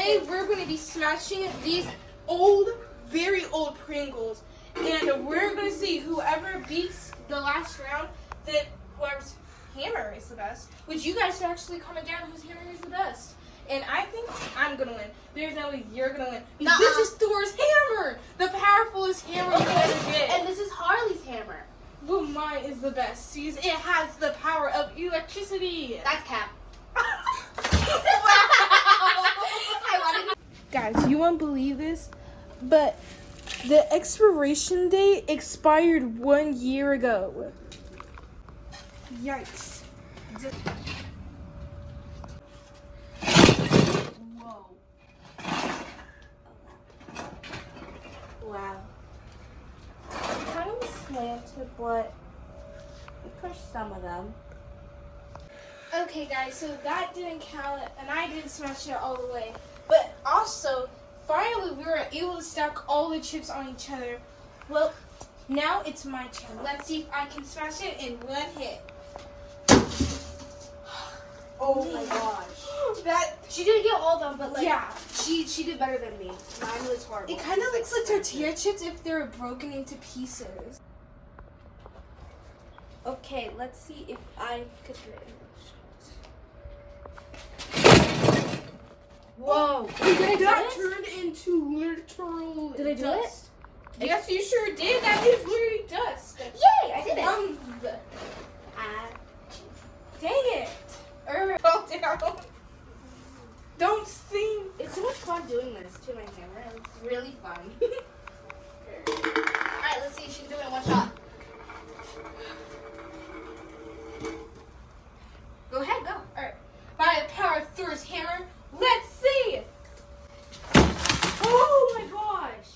today we're going to be smashing these old, very old Pringles. And we're going to see whoever beats the last round, then whoever's hammer is the best. Which you guys should actually comment down whose hammer is the best. And I think I'm going to win. There's no way you're going to win. Because this is Thor's hammer. The powerfulest hammer you ever get. And this is Harley's hammer. Well, mine is the best. See, it has the power of electricity. That's cap. Guys, you won't believe this, but the expiration date expired 1 year ago. Yikes. Whoa. Wow. Kind of slanted, but we pushed some of them. Okay, guys, so that didn't count, and I didn't smash it all the way. But also, finally, we were able to stack all the chips on each other. Well, now it's my turn. Let's see if I can smash it in one hit. Oh my gosh. That She didn't get all of them, but like, yeah. she did better than me. Mine was horrible. It kind of looks like tortilla chips if they were broken into pieces. Okay, let's see if I could do it. Whoa! That turned into literal Did I do dust. Yes, you sure did. That is literally dust. Yay! I did it. Dang it. Fall down. Don't sing. It's so much fun doing this to my camera. It's really fun. Alright, let's see if she can do it in one shot. Go ahead, go. Alright. By the power of Thor's hammer, let's see. Oh my gosh!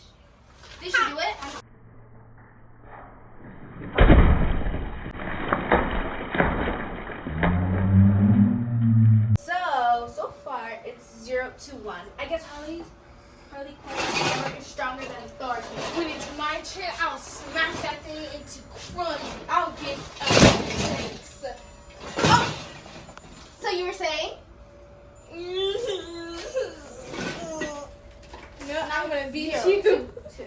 Did she do it? So far it's 0-1. I guess Harley's hammer is stronger than Thor's hammer. When it's my turn, I'll smash that thing into crumbs. I'll get thanks. Oh! So you were saying? No, I'm gonna beat Zero, you. two.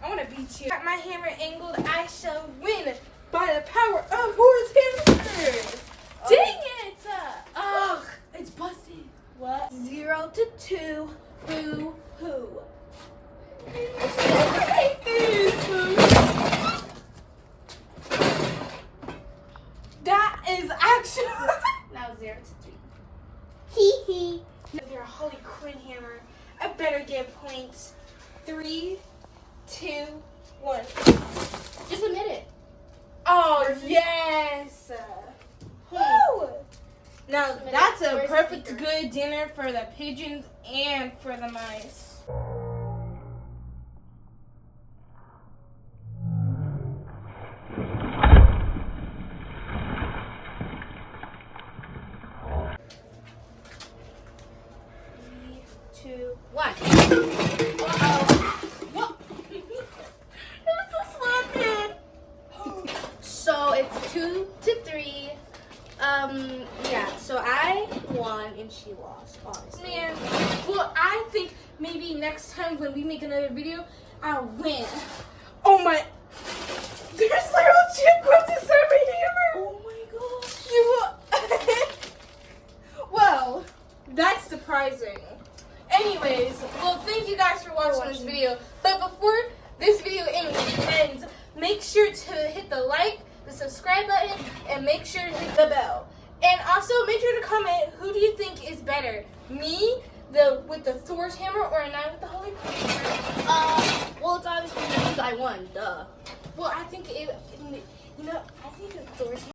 I'm gonna beat you. Got my hammer angled. I shall win by the power of Thor's hammer. Dang it! Ugh, it's busted. What? 0-2. Boo hoo. That is actually. Now 0-3. Hee hee. You're a Holy Quinn hammer. I better get points. 3, 2, 1. Just admit it. Oh yes. Woo! Now that's a Where's the perfect speaker? good dinner for the pigeons and for the mice. Three, 2, 1. Uh-oh. What? It was so slanted. So it's 2-3. Yeah, so I won and she lost, honestly. Man, well, I think maybe next time when we make another video, I'll win. Oh my! There's little chipmunks inside my hammer. Oh my gosh. You. Well, that's surprising. Anyways, well, thank you guys for watching this video. But before this video ends, make sure to hit the like, the subscribe button, and make sure to hit the bell. And also make sure to comment, who do you think is better? Me, with the Thor's hammer, or I with the Holy Quinn hammer? Well, it's obviously because I won, duh. Well, I think I think Thor's hammer.